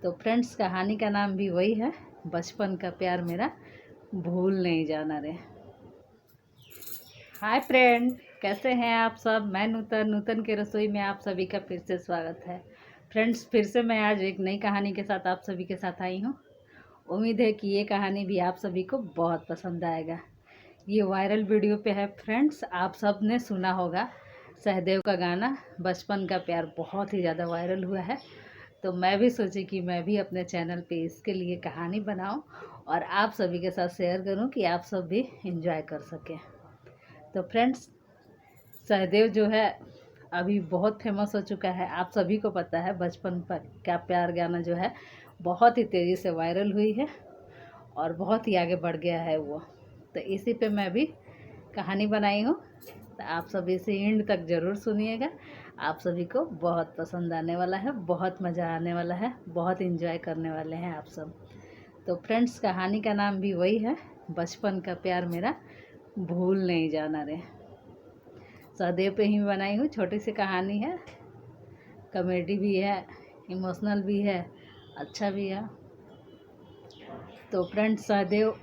तो फ्रेंड्स, कहानी का नाम भी वही है, बचपन का प्यार मेरा भूल नहीं जाना रे। हाय फ्रेंड, कैसे हैं आप सब। मैं नूतन के रसोई में आप सभी का फिर से स्वागत है। फ्रेंड्स, फिर से मैं आज एक नई कहानी के साथ आप सभी के साथ आई हूँ। उम्मीद है कि ये कहानी भी आप सभी को बहुत पसंद आएगा। ये वायरल वीडियो पे है फ्रेंड्स, आप सब ने सुना होगा सहदेव का गाना बचपन का प्यार बहुत ही ज़्यादा वायरल हुआ है। तो मैं भी सोची कि मैं भी अपने चैनल पे इसके लिए कहानी बनाऊं और आप सभी के साथ शेयर करूं कि आप सब भी इंजॉय कर सकें। तो फ्रेंड्स, सहदेव जो है अभी बहुत फेमस हो चुका है। आप सभी को पता है बचपन पर क्या प्यार गाना जो है बहुत ही तेज़ी से वायरल हुई है और बहुत ही आगे बढ़ गया है वो। तो इसी पे मैं भी कहानी बनाई हूँ। तो आप सब इसे एंड तक ज़रूर सुनिएगा। आप सभी को बहुत पसंद आने वाला है, बहुत मज़ा आने वाला है, बहुत इंजॉय करने वाले हैं आप सब। तो फ्रेंड्स, कहानी का नाम भी वही है, बचपन का प्यार मेरा भूल नहीं जाना रे। सहदेव पे ही बनाई हूँ। छोटी सी कहानी है, कॉमेडी भी है, इमोशनल भी है, अच्छा भी है। तो फ्रेंड्स, सहदेव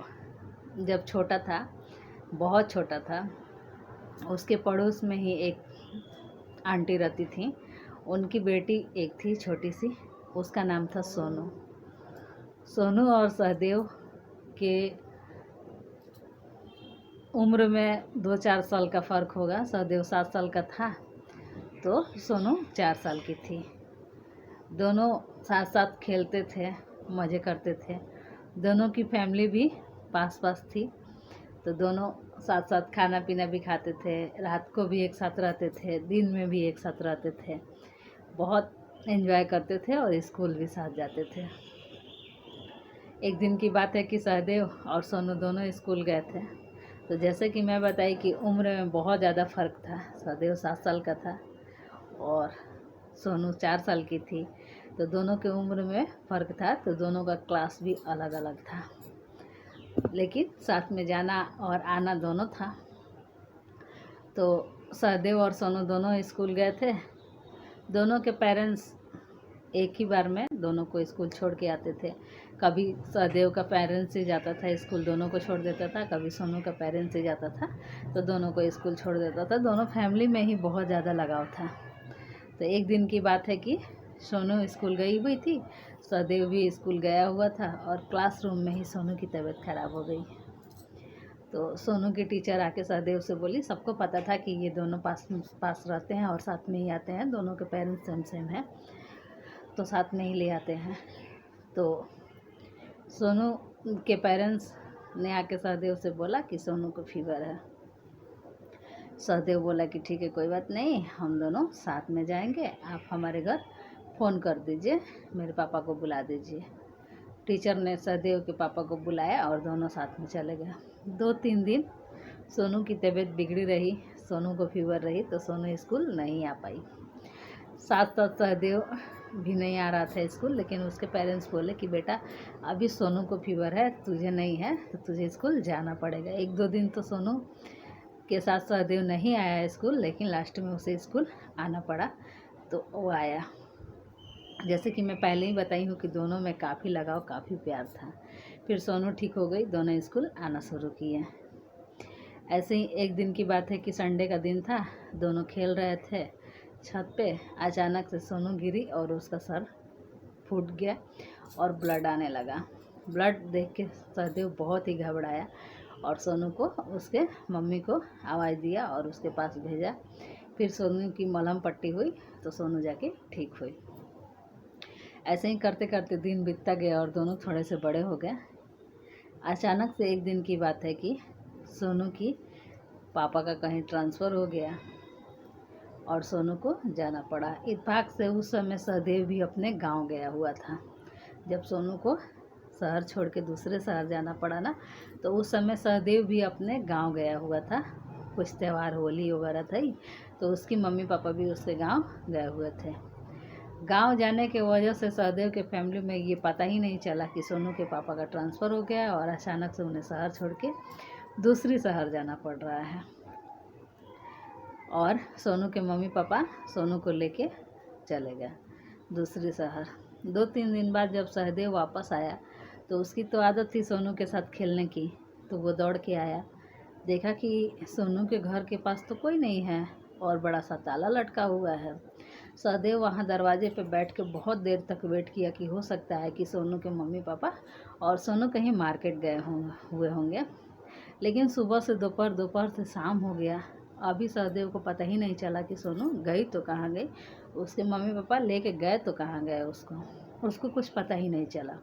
जब छोटा था, बहुत छोटा था, उसके पड़ोस में ही एक आंटी रहती थी। उनकी बेटी एक थी छोटी सी, उसका नाम था सोनू। सोनू और सहदेव के उम्र में 2-4 साल का फ़र्क होगा। सहदेव 7 साल का था तो सोनू 4 साल की थी। दोनों साथ साथ खेलते थे, मज़े करते थे। दोनों की फैमिली भी पास पास थी, तो दोनों साथ साथ खाना पीना भी खाते थे, रात को भी एक साथ रहते थे, दिन में भी एक साथ रहते थे, बहुत एंजॉय करते थे और स्कूल भी साथ जाते थे। एक दिन की बात है कि सहदेव और सोनू दोनों स्कूल गए थे। तो जैसे कि मैं बताई कि उम्र में बहुत ज़्यादा फ़र्क था। सहदेव 7 साल का था और सोनू 4 साल की थी, तो दोनों के उम्र में फ़र्क था। तो दोनों का क्लास भी अलग अलग था, लेकिन साथ में जाना और आना दोनों था। तो सहदेव और सोनू दोनों स्कूल गए थे। दोनों के पेरेंट्स एक ही बार में दोनों को स्कूल छोड़ के आते थे। कभी सहदेव का पेरेंट्स ही जाता था स्कूल, दोनों को छोड़ देता था। कभी सोनू का पेरेंट्स ही जाता था तो दोनों को स्कूल छोड़ देता था। दोनों फैमिली में ही बहुत ज़्यादा लगाव था। तो एक दिन की बात है कि सोनू स्कूल गई हुई थी, सहदेव भी स्कूल गया हुआ था और क्लासरूम में ही सोनू की तबीयत ख़राब हो गई। तो सोनू की टीचर आके सहदेव से बोली, सबको पता था कि ये दोनों पास पास रहते हैं और साथ में ही आते हैं, दोनों के पेरेंट्स सेम सेम हैं तो साथ में ही ले आते हैं। तो सोनू के पेरेंट्स ने आके सहदेव से बोला कि सोनू को फीवर है। सहदेव बोला कि ठीक है, कोई बात नहीं, हम दोनों साथ में जाएंगे, आप हमारे घर फ़ोन कर दीजिए, मेरे पापा को बुला दीजिए। टीचर ने सहदेव के पापा को बुलाया और दोनों साथ में चले गए। 2-3 दिन सोनू की तबीयत बिगड़ी रही, सोनू को फीवर रही, तो सोनू स्कूल नहीं आ पाई। साथ साथ सहदेव भी नहीं आ रहा था स्कूल, लेकिन उसके पेरेंट्स बोले कि बेटा, अभी सोनू को फीवर है, तुझे नहीं है, तो तुझे स्कूल जाना पड़ेगा। 1-2 दिन तो सोनू के साथ सहदेव नहीं आया स्कूल, लेकिन लास्ट में उसे स्कूल आना पड़ा, तो वो आया। जैसे कि मैं पहले ही बताई हूँ कि दोनों में काफ़ी लगाव, काफ़ी प्यार था। फिर सोनू ठीक हो गई, दोनों स्कूल आना शुरू किए। ऐसे ही एक दिन की बात है कि संडे का दिन था, दोनों खेल रहे थे छत पे। अचानक से सोनू गिरी और उसका सर फूट गया और ब्लड आने लगा। ब्लड देख के सहदेव बहुत ही घबराया और सोनू को, उसके मम्मी को आवाज़ दिया और उसके पास भेजा। फिर सोनू की मलहम पट्टी हुई तो सोनू जाके ठीक हुई। ऐसे ही करते करते दिन बीतता गया और दोनों थोड़े से बड़े हो गए। अचानक से एक दिन की बात है कि सोनू की पापा का कहीं ट्रांसफ़र हो गया और सोनू को जाना पड़ा। इत्तेफाक से उस समय सहदेव भी अपने गांव गया हुआ था। जब सोनू को शहर छोड़ के दूसरे शहर जाना पड़ा ना, तो उस समय सहदेव भी अपने गांव गया हुआ था। कुछ त्यौहार, होली वगैरह थी, तो उसकी मम्मी पापा भी उसके गांव गए हुए थे। गांव जाने के वजह से सहदेव के फैमिली में ये पता ही नहीं चला कि सोनू के पापा का ट्रांसफ़र हो गया और अचानक से उन्हें शहर छोड़ के दूसरी शहर जाना पड़ रहा है। और सोनू के मम्मी पापा सोनू को लेके चले गए दूसरी शहर। 2-3 दिन बाद जब सहदेव वापस आया तो उसकी तो आदत थी सोनू के साथ खेलने की, तो वो दौड़ के आया, देखा कि सोनू के घर के पास तो कोई नहीं है और बड़ा सा ताला लटका हुआ है। सहदेव वहाँ दरवाजे पे बैठ के बहुत देर तक वेट किया कि हो सकता है कि सोनू के मम्मी पापा और सोनू कहीं मार्केट गए हुए होंगे, लेकिन सुबह से दोपहर, दोपहर से शाम हो गया, अभी सहदेव को पता ही नहीं चला कि सोनू गई तो कहाँ गई, उसके मम्मी पापा लेके गए तो कहाँ गए, उसको कुछ पता ही नहीं चला।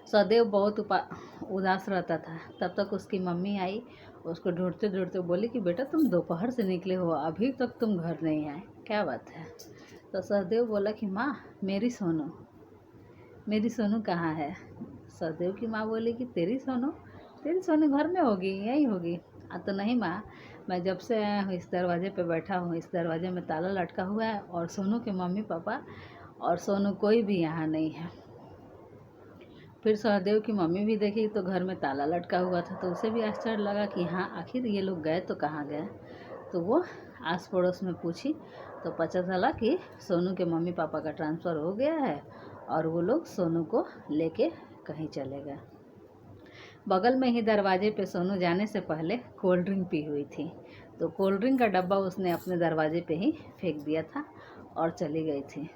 सहदेव बहुत उदास रहता था। तब तक उसकी मम्मी आई, उसको ढूंढते ढूंढते बोली कि बेटा तुम दोपहर से निकले हो, अभी तक तुम घर नहीं आए, क्या बात है। तो सहदेव बोला कि माँ मेरी सोनू कहाँ है। सहदेव की माँ बोली कि तेरी सोनू घर में होगी, यहीं होगी। तो नहीं माँ, मैं जब से आया हूँ इस दरवाजे पे बैठा हूँ, इस दरवाजे में ताला लटका हुआ है और सोनू के मम्मी पापा और सोनू कोई भी यहाँ नहीं है। फिर सहदेव की मम्मी भी देखी तो घर में ताला लटका हुआ था, तो उसे भी आश्चर्य लगा कि हाँ आखिर ये लोग गए तो कहाँ गए। तो वो आस पड़ोस में पूछी तो पता चला कि सोनू के मम्मी पापा का ट्रांसफ़र हो गया है और वो लोग सोनू को लेके कहीं चले गए। बगल में ही दरवाजे पे सोनू जाने से पहले कोल्ड ड्रिंक पी हुई थी, तो कोल्ड ड्रिंक का डब्बा उसने अपने दरवाजे पे ही फेंक दिया था और चली गई थी।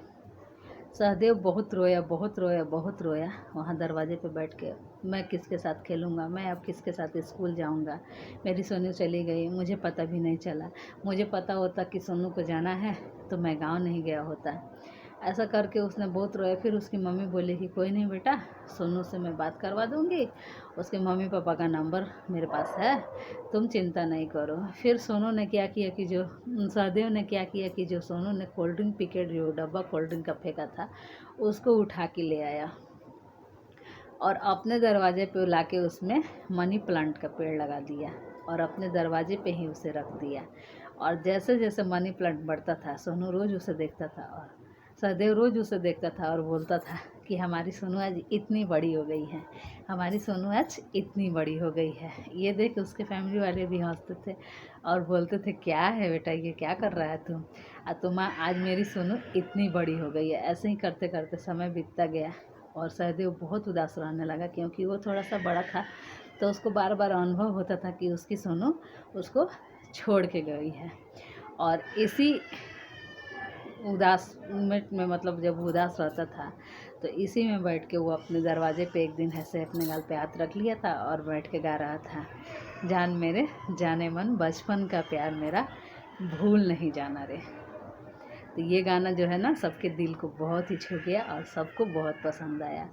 सहदेव बहुत रोया, बहुत रोया, बहुत रोया वहाँ दरवाजे पे बैठ के। मैं किसके साथ खेलूँगा, मैं अब किसके साथ स्कूल जाऊँगा, मेरी सोनू चली गई, मुझे पता भी नहीं चला। मुझे पता होता कि सोनू को जाना है तो मैं गांव नहीं गया होता। ऐसा करके उसने बहुत रोया। फिर उसकी मम्मी बोली कि कोई नहीं बेटा, सोनू से मैं बात करवा दूँगी, उसके मम्मी पापा का नंबर मेरे पास है, तुम चिंता नहीं करो। फिर सोनू ने क्या किया कि सहदेव ने क्या किया कि जो सोनू ने कोल्ड ड्रिंक पी के जो डब्बा कोल्ड ड्रिंक का फेंका था उसको उठा के ले आया और अपने दरवाजे पे ला के उसमें मनी प्लांट का पेड़ लगा दिया और अपने दरवाजे पे ही उसे रख दिया। और जैसे जैसे मनी प्लांट बढ़ता था सोनू रोज़ उसे देखता था और सहदेव रोज़ उसे देखता था और बोलता था कि हमारी सोनू आज इतनी बड़ी हो गई है, हमारी सोनू आज इतनी बड़ी हो गई है। ये देख उसके फैमिली वाले भी हंसते थे और बोलते थे क्या है बेटा, ये क्या कर रहा है तुम, माँ आज मेरी सोनू इतनी बड़ी हो गई है। ऐसे ही करते करते समय बीतता गया और सहदेव बहुत उदास रहने लगा, क्योंकि वो थोड़ा सा बड़ा था तो उसको बार बार अनुभव होता था कि उसकी सोनू उसको छोड़ के गई है। और इसी उदास में मतलब जब उदास रहता था तो इसी में बैठ के वो अपने दरवाजे पे एक दिन ऐसे अपने गाल पे हाथ रख लिया था और बैठ के गा रहा था, जान मेरे जाने मन बचपन का प्यार मेरा भूल नहीं जाना रे। तो ये गाना जो है ना सबके दिल को बहुत ही छू गया और सबको बहुत पसंद आया।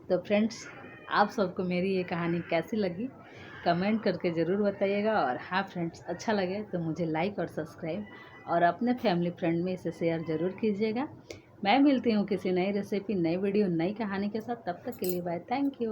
तो फ्रेंड्स, आप सबको मेरी ये कहानी कैसी लगी कमेंट करके ज़रूर बताइएगा। और हाँ फ्रेंड्स, अच्छा लगे तो मुझे लाइक और सब्सक्राइब और अपने फैमिली फ्रेंड में इसे शेयर ज़रूर कीजिएगा। मैं मिलती हूँ किसी नई रेसिपी, नई वीडियो, नई कहानी के साथ। तब तक के लिए बाय, थैंक यू।